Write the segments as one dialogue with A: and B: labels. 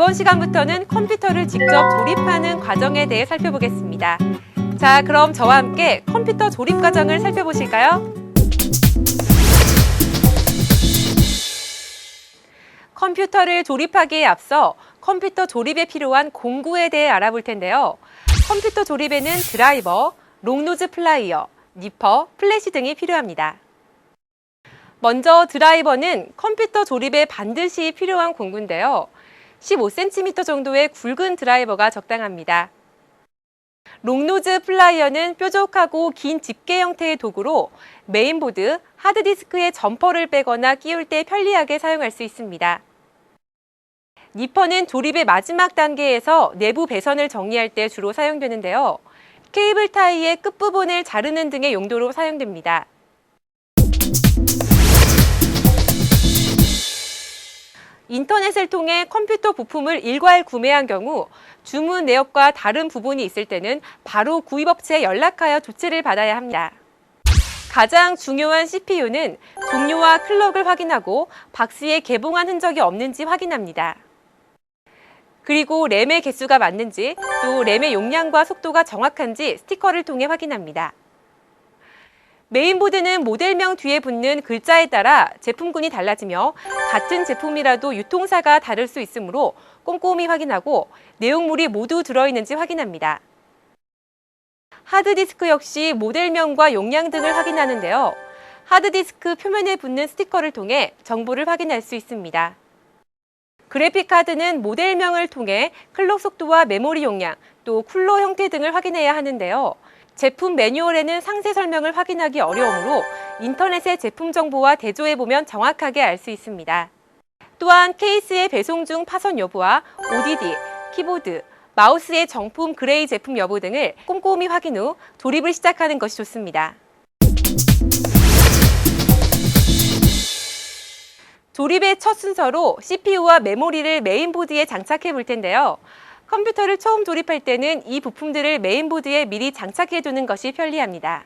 A: 이번 시간부터는 컴퓨터를 직접 조립하는 과정에 대해 살펴보겠습니다. 자, 그럼 저와 함께 컴퓨터 조립 과정을 살펴보실까요? 컴퓨터를 조립하기에 앞서 컴퓨터 조립에 필요한 공구에 대해 알아볼 텐데요. 컴퓨터 조립에는 드라이버, 롱노즈 플라이어, 니퍼, 플래시 등이 필요합니다. 먼저 드라이버는 컴퓨터 조립에 반드시 필요한 공구인데요. 15cm 정도의 굵은 드라이버가 적당합니다. 롱노즈 플라이어는 뾰족하고 긴 집게 형태의 도구로 메인보드, 하드디스크의 점퍼를 빼거나 끼울 때 편리하게 사용할 수 있습니다. 니퍼는 조립의 마지막 단계에서 내부 배선을 정리할 때 주로 사용되는데요. 케이블 타이의 끝부분을 자르는 등의 용도로 사용됩니다. 인터넷을 통해 컴퓨터 부품을 일괄 구매한 경우 주문 내역과 다른 부분이 있을 때는 바로 구입업체에 연락하여 조치를 받아야 합니다. 가장 중요한 CPU는 종료와 클럭을 확인하고 박스에 개봉한 흔적이 없는지 확인합니다. 그리고 램의 개수가 맞는지, 또 램의 용량과 속도가 정확한지 스티커를 통해 확인합니다. 메인보드는 모델명 뒤에 붙는 글자에 따라 제품군이 달라지며 같은 제품이라도 유통사가 다를 수 있으므로 꼼꼼히 확인하고 내용물이 모두 들어있는지 확인합니다. 하드디스크 역시 모델명과 용량 등을 확인하는데요. 하드디스크 표면에 붙는 스티커를 통해 정보를 확인할 수 있습니다. 그래픽카드는 모델명을 통해 클럭 속도와 메모리 용량, 또 쿨러 형태 등을 확인해야 하는데요. 제품 매뉴얼에는 상세 설명을 확인하기 어려우므로 인터넷의 제품 정보와 대조해보면 정확하게 알 수 있습니다. 또한 케이스의 배송 중 파손 여부와 ODD, 키보드, 마우스의 정품 그레이 제품 여부 등을 꼼꼼히 확인 후 조립을 시작하는 것이 좋습니다. 조립의 첫 순서로 CPU와 메모리를 메인보드에 장착해 볼 텐데요. 컴퓨터를 처음 조립할 때는 이 부품들을 메인보드에 미리 장착해 두는 것이 편리합니다.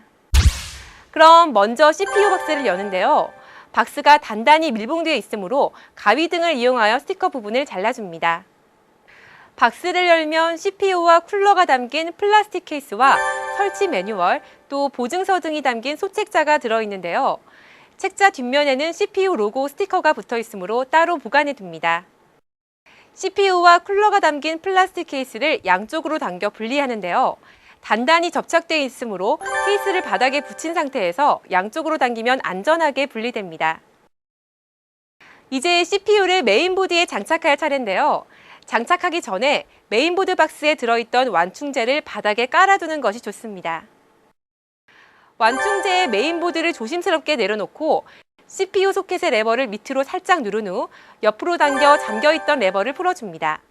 A: 그럼 먼저 CPU 박스를 여는데요. 박스가 단단히 밀봉되어 있으므로 가위 등을 이용하여 스티커 부분을 잘라줍니다. 박스를 열면 CPU와 쿨러가 담긴 플라스틱 케이스와 설치 매뉴얼, 또 보증서 등이 담긴 소책자가 들어있는데요. 책자 뒷면에는 CPU 로고 스티커가 붙어 있으므로 따로 보관해 둡니다. CPU와 쿨러가 담긴 플라스틱 케이스를 양쪽으로 당겨 분리하는데요. 단단히 접착되어 있으므로 케이스를 바닥에 붙인 상태에서 양쪽으로 당기면 안전하게 분리됩니다. 이제 CPU를 메인보드에 장착할 차례인데요. 장착하기 전에 메인보드 박스에 들어있던 완충제를 바닥에 깔아두는 것이 좋습니다. 완충제에 메인보드를 조심스럽게 내려놓고 CPU 소켓의 레버를 밑으로 살짝 누른 후 옆으로 당겨 잠겨있던 레버를 풀어줍니다.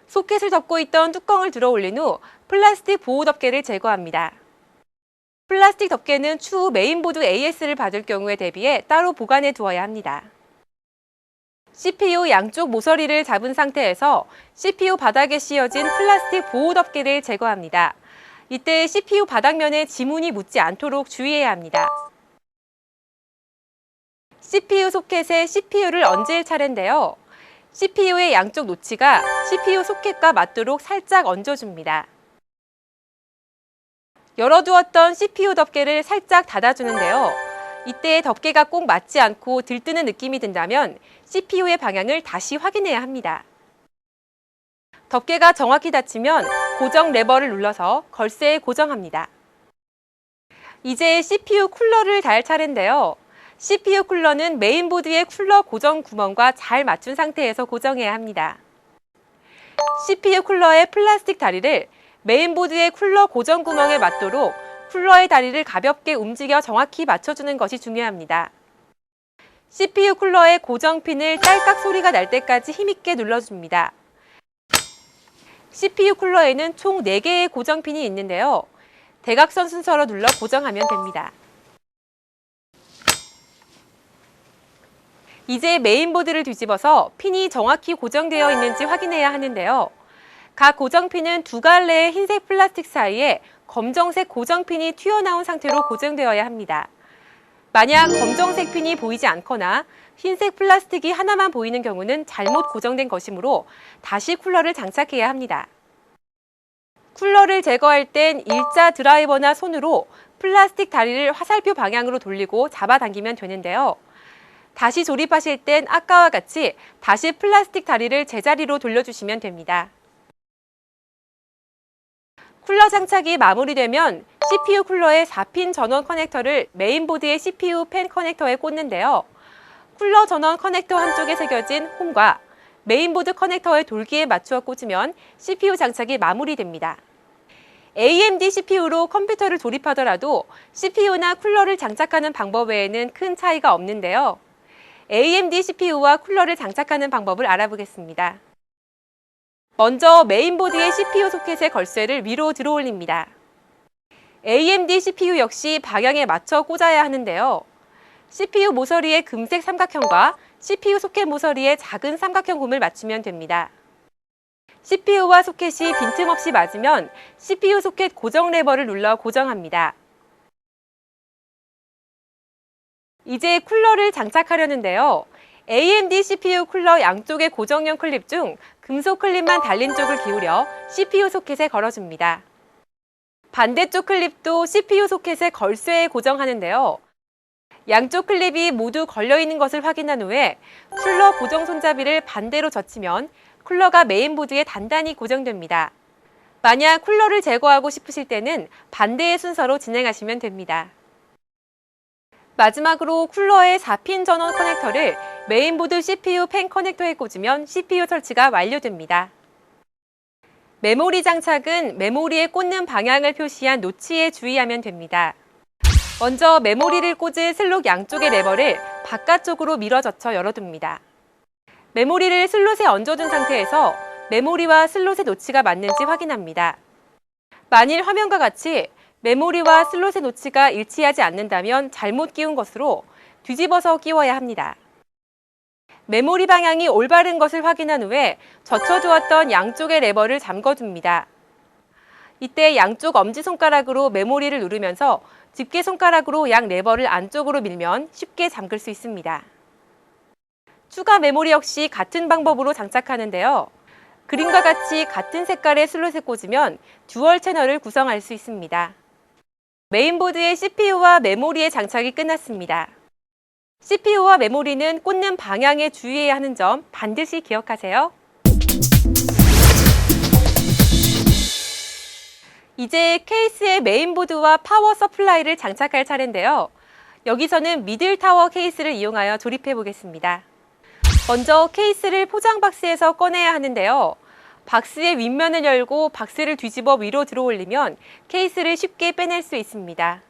A: 소켓을 덮고 있던 뚜껑을 들어 올린 후 플라스틱 보호 덮개를 제거합니다. 플라스틱 덮개는 추후 메인보드 AS를 받을 경우에 대비해 따로 보관해 두어야 합니다. CPU 양쪽 모서리를 잡은 상태에서 CPU 바닥에 씌어진 플라스틱 보호 덮개를 제거합니다. 이때 CPU 바닥면에 지문이 묻지 않도록 주의해야 합니다. CPU 소켓에 CPU를 얹을 차례인데요. CPU의 양쪽 노치가 CPU 소켓과 맞도록 살짝 얹어줍니다. 열어두었던 CPU 덮개를 살짝 닫아주는데요. 이때 덮개가 꼭 맞지 않고 들뜨는 느낌이 든다면 CPU의 방향을 다시 확인해야 합니다. 덮개가 정확히 닫히면 고정 레버를 눌러서 걸쇠에 고정합니다. 이제 CPU 쿨러를 달 차례인데요. CPU 쿨러는 메인보드의 쿨러 고정 구멍과 잘 맞춘 상태에서 고정해야 합니다. CPU 쿨러의 플라스틱 다리를 메인보드의 쿨러 고정 구멍에 맞도록 쿨러의 다리를 가볍게 움직여 정확히 맞춰주는 것이 중요합니다. CPU 쿨러의 고정핀을 딸깍 소리가 날 때까지 힘있게 눌러줍니다. CPU 쿨러에는 총 4개의 고정핀이 있는데요. 대각선 순서로 눌러 고정하면 됩니다. 이제 메인보드를 뒤집어서 핀이 정확히 고정되어 있는지 확인해야 하는데요. 각 고정핀은 두 갈래의 흰색 플라스틱 사이에 검정색 고정핀이 튀어나온 상태로 고정되어야 합니다. 만약 검정색 핀이 보이지 않거나 흰색 플라스틱이 하나만 보이는 경우는 잘못 고정된 것이므로 다시 쿨러를 장착해야 합니다. 쿨러를 제거할 땐 일자 드라이버나 손으로 플라스틱 다리를 화살표 방향으로 돌리고 잡아당기면 되는데요. 다시 조립하실 땐 아까와 같이 다시 플라스틱 다리를 제자리로 돌려주시면 됩니다. 쿨러 장착이 마무리되면 CPU 쿨러의 4핀 전원 커넥터를 메인보드의 CPU 팬 커넥터에 꽂는데요. 쿨러 전원 커넥터 한쪽에 새겨진 홈과 메인보드 커넥터의 돌기에 맞추어 꽂으면 CPU 장착이 마무리됩니다. AMD CPU로 컴퓨터를 조립하더라도 CPU나 쿨러를 장착하는 방법 외에는 큰 차이가 없는데요. AMD CPU와 쿨러를 장착하는 방법을 알아보겠습니다. 먼저 메인보드의 CPU 소켓의 걸쇠를 위로 들어 올립니다. AMD CPU 역시 방향에 맞춰 꽂아야 하는데요. CPU 모서리의 금색 삼각형과 CPU 소켓 모서리의 작은 삼각형 홈을 맞추면 됩니다. CPU와 소켓이 빈틈없이 맞으면 CPU 소켓 고정 레버를 눌러 고정합니다. 이제 쿨러를 장착하려는데요. AMD CPU 쿨러 양쪽의 고정형 클립 중 금속 클립만 달린 쪽을 기울여 CPU 소켓에 걸어줍니다. 반대쪽 클립도 CPU 소켓의 걸쇠에 고정하는데요. 양쪽 클립이 모두 걸려있는 것을 확인한 후에 쿨러 고정 손잡이를 반대로 젖히면 쿨러가 메인보드에 단단히 고정됩니다. 만약 쿨러를 제거하고 싶으실 때는 반대의 순서로 진행하시면 됩니다. 마지막으로 쿨러의 4핀 전원 커넥터를 메인보드 CPU 팬 커넥터에 꽂으면 CPU 설치가 완료됩니다. 메모리 장착은 메모리에 꽂는 방향을 표시한 노치에 주의하면 됩니다. 먼저 메모리를 꽂을 슬롯 양쪽의 레버를 바깥쪽으로 밀어 젖혀 열어둡니다. 메모리를 슬롯에 얹어둔 상태에서 메모리와 슬롯의 노치가 맞는지 확인합니다. 만일 화면과 같이 메모리와 슬롯의 노치가 일치하지 않는다면 잘못 끼운 것으로 뒤집어서 끼워야 합니다. 메모리 방향이 올바른 것을 확인한 후에 젖혀두었던 양쪽의 레버를 잠궈줍니다. 이때 양쪽 엄지손가락으로 메모리를 누르면서 집게손가락으로 양 레버를 안쪽으로 밀면 쉽게 잠글 수 있습니다. 추가 메모리 역시 같은 방법으로 장착하는데요. 그림과 같이 같은 색깔의 슬롯에 꽂으면 듀얼 채널을 구성할 수 있습니다. 메인보드의 CPU와 메모리의 장착이 끝났습니다. CPU와 메모리는 꽂는 방향에 주의해야 하는 점 반드시 기억하세요. 이제 케이스의 메인보드와 파워 서플라이를 장착할 차례인데요. 여기서는 미들 타워 케이스를 이용하여 조립해 보겠습니다. 먼저 케이스를 포장 박스에서 꺼내야 하는데요. 박스의 윗면을 열고 박스를 뒤집어 위로 들어 올리면 케이스를 쉽게 빼낼 수 있습니다.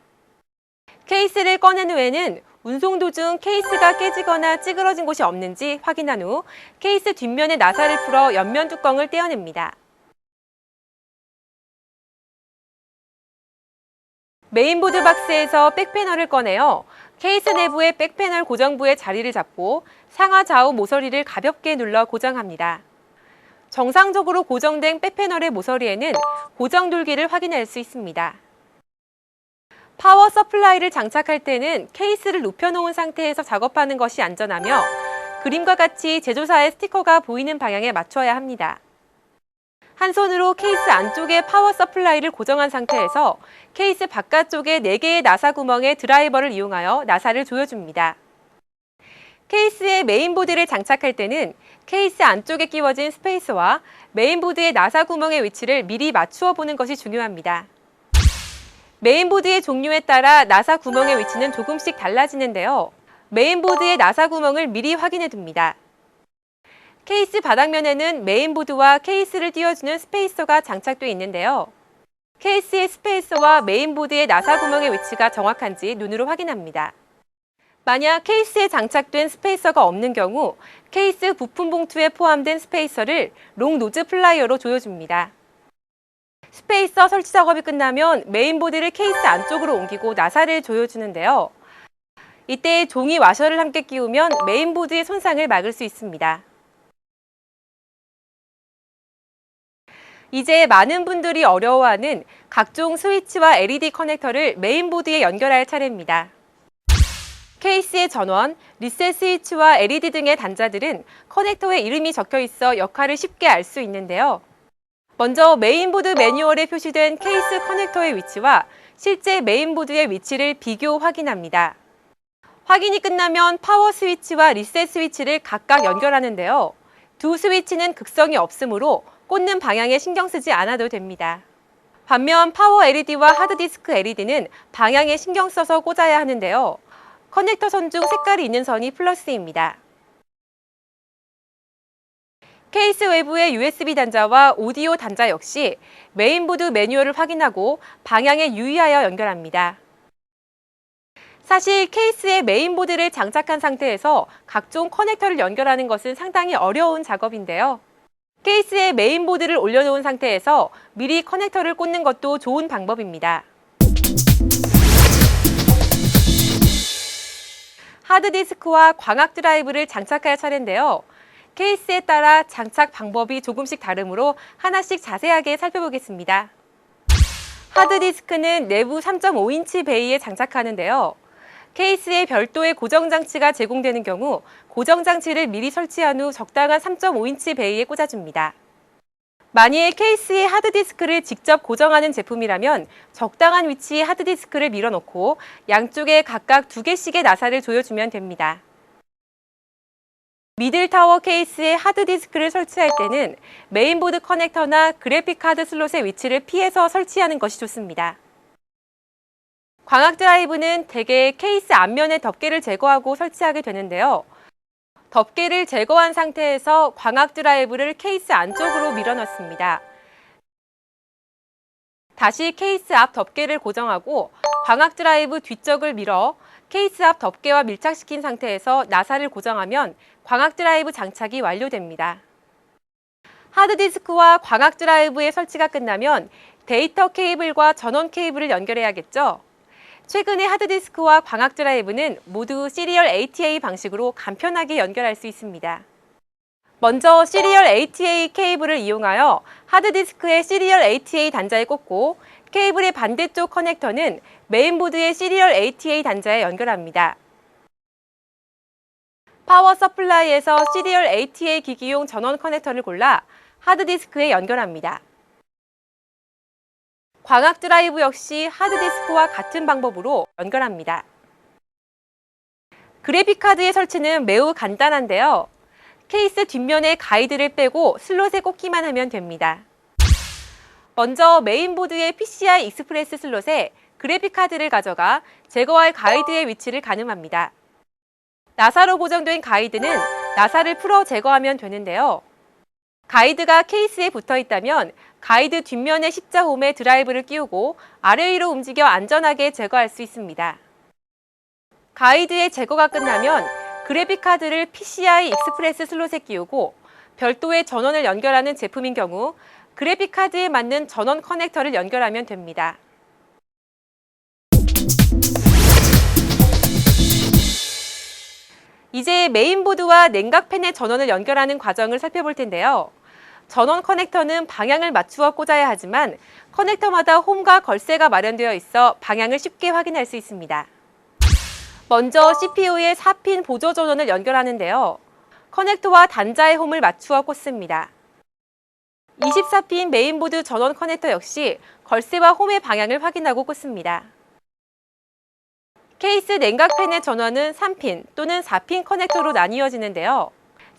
A: 케이스를 꺼낸 후에는 운송 도중 케이스가 깨지거나 찌그러진 곳이 없는지 확인한 후 케이스 뒷면의 나사를 풀어 옆면 뚜껑을 떼어냅니다. 메인보드 박스에서 백패널을 꺼내어 케이스 내부의 백패널 고정부의 자리를 잡고 상하 좌우 모서리를 가볍게 눌러 고정합니다. 정상적으로 고정된 백패널의 모서리에는 고정 돌기를 확인할 수 있습니다. 파워 서플라이를 장착할 때는 케이스를 눕혀놓은 상태에서 작업하는 것이 안전하며 그림과 같이 제조사의 스티커가 보이는 방향에 맞춰야 합니다. 한 손으로 케이스 안쪽에 파워 서플라이를 고정한 상태에서 케이스 바깥쪽에 4개의 나사 구멍에 드라이버를 이용하여 나사를 조여줍니다. 케이스에 메인보드를 장착할 때는 케이스 안쪽에 끼워진 스페이서와 메인보드의 나사 구멍의 위치를 미리 맞추어 보는 것이 중요합니다. 메인보드의 종류에 따라 나사 구멍의 위치는 조금씩 달라지는데요. 메인보드의 나사 구멍을 미리 확인해 둡니다. 케이스 바닥면에는 메인보드와 케이스를 띄워주는 스페이서가 장착되어 있는데요. 케이스의 스페이서와 메인보드의 나사 구멍의 위치가 정확한지 눈으로 확인합니다. 만약 케이스에 장착된 스페이서가 없는 경우 케이스 부품 봉투에 포함된 스페이서를 롱 노즈 플라이어로 조여줍니다. 스페이서 설치 작업이 끝나면 메인보드를 케이스 안쪽으로 옮기고 나사를 조여주는데요. 이때 종이 와셔를 함께 끼우면 메인보드의 손상을 막을 수 있습니다. 이제 많은 분들이 어려워하는 각종 스위치와 LED 커넥터를 메인보드에 연결할 차례입니다. 케이스의 전원, 리셋 스위치와 LED 등의 단자들은 커넥터에 이름이 적혀 있어 역할을 쉽게 알 수 있는데요. 먼저 메인보드 매뉴얼에 표시된 케이스 커넥터의 위치와 실제 메인보드의 위치를 비교 확인합니다. 확인이 끝나면 파워 스위치와 리셋 스위치를 각각 연결하는데요. 두 스위치는 극성이 없으므로 꽂는 방향에 신경 쓰지 않아도 됩니다. 반면 파워 LED와 하드디스크 LED는 방향에 신경 써서 꽂아야 하는데요. 커넥터 선 중 색깔이 있는 선이 플러스입니다. 케이스 외부의 USB 단자와 오디오 단자 역시 메인보드 매뉴얼을 확인하고 방향에 유의하여 연결합니다. 사실 케이스에 메인보드를 장착한 상태에서 각종 커넥터를 연결하는 것은 상당히 어려운 작업인데요. 케이스에 메인보드를 올려놓은 상태에서 미리 커넥터를 꽂는 것도 좋은 방법입니다. 하드디스크와 광학 드라이브를 장착할 차례인데요. 케이스에 따라 장착 방법이 조금씩 다르므로 하나씩 자세하게 살펴보겠습니다. 하드디스크는 내부 3.5인치 베이에 장착하는데요. 케이스에 별도의 고정장치가 제공되는 경우 고정장치를 미리 설치한 후 적당한 3.5인치 베이에 꽂아줍니다. 만일 케이스에 하드디스크를 직접 고정하는 제품이라면 적당한 위치에 하드디스크를 밀어넣고 양쪽에 각각 2개씩의 나사를 조여주면 됩니다. 미들타워 케이스에 하드디스크를 설치할 때는 메인보드 커넥터나 그래픽카드 슬롯의 위치를 피해서 설치하는 것이 좋습니다. 광학 드라이브는 대개 케이스 앞면의 덮개를 제거하고 설치하게 되는데요. 덮개를 제거한 상태에서 광학 드라이브를 케이스 안쪽으로 밀어넣습니다. 다시 케이스 앞 덮개를 고정하고 광학 드라이브 뒤쪽을 밀어 케이스 앞 덮개와 밀착시킨 상태에서 나사를 고정하면 광학 드라이브 장착이 완료됩니다. 하드디스크와 광학 드라이브의 설치가 끝나면 데이터 케이블과 전원 케이블을 연결해야겠죠. 최근의 하드디스크와 광학 드라이브는 모두 시리얼 ATA 방식으로 간편하게 연결할 수 있습니다. 먼저 시리얼 ATA 케이블을 이용하여 하드디스크의 시리얼 ATA 단자에 꽂고 케이블의 반대쪽 커넥터는 메인보드의 시리얼 ATA 단자에 연결합니다. 파워 서플라이에서 시리얼 ATA 기기용 전원 커넥터를 골라 하드디스크에 연결합니다. 광학 드라이브 역시 하드디스크와 같은 방법으로 연결합니다. 그래픽카드의 설치는 매우 간단한데요. 케이스 뒷면에 가이드를 빼고 슬롯에 꽂기만 하면 됩니다. 먼저 메인보드의 PCI 익스프레스 슬롯에 그래픽카드를 가져가 제거할 가이드의 위치를 가늠합니다. 나사로 고정된 가이드는 나사를 풀어 제거하면 되는데요. 가이드가 케이스에 붙어 있다면 가이드 뒷면의 십자홈에 드라이브를 끼우고 아래 위로 움직여 안전하게 제거할 수 있습니다. 가이드의 제거가 끝나면 그래픽카드를 PCI 익스프레스 슬롯에 끼우고 별도의 전원을 연결하는 제품인 경우 그래픽카드에 맞는 전원 커넥터를 연결하면 됩니다. 이제 메인보드와 냉각팬의 전원을 연결하는 과정을 살펴볼 텐데요. 전원 커넥터는 방향을 맞추어 꽂아야 하지만 커넥터마다 홈과 걸쇠가 마련되어 있어 방향을 쉽게 확인할 수 있습니다. 먼저 CPU의 4핀 보조 전원을 연결하는데요. 커넥터와 단자의 홈을 맞추어 꽂습니다. 24핀 메인보드 전원 커넥터 역시 걸쇠와 홈의 방향을 확인하고 꽂습니다. 케이스 냉각팬의 전원은 3핀 또는 4핀 커넥터로 나뉘어지는데요.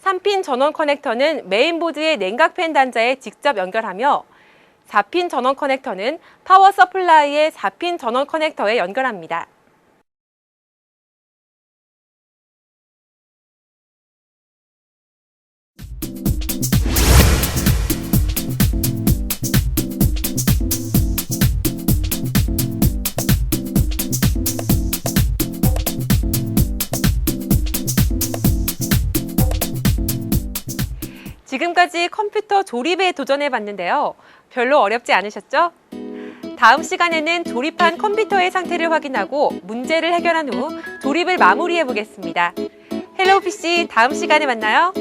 A: 3핀 전원 커넥터는 메인보드의 냉각팬 단자에 직접 연결하며 4핀 전원 커넥터는 파워 서플라이의 4핀 전원 커넥터에 연결합니다. 지금까지 컴퓨터 조립에 도전해봤는데요. 별로 어렵지 않으셨죠? 다음 시간에는 조립한 컴퓨터의 상태를 확인하고 문제를 해결한 후 조립을 마무리해보겠습니다. 헬로우 PC 다음 시간에 만나요.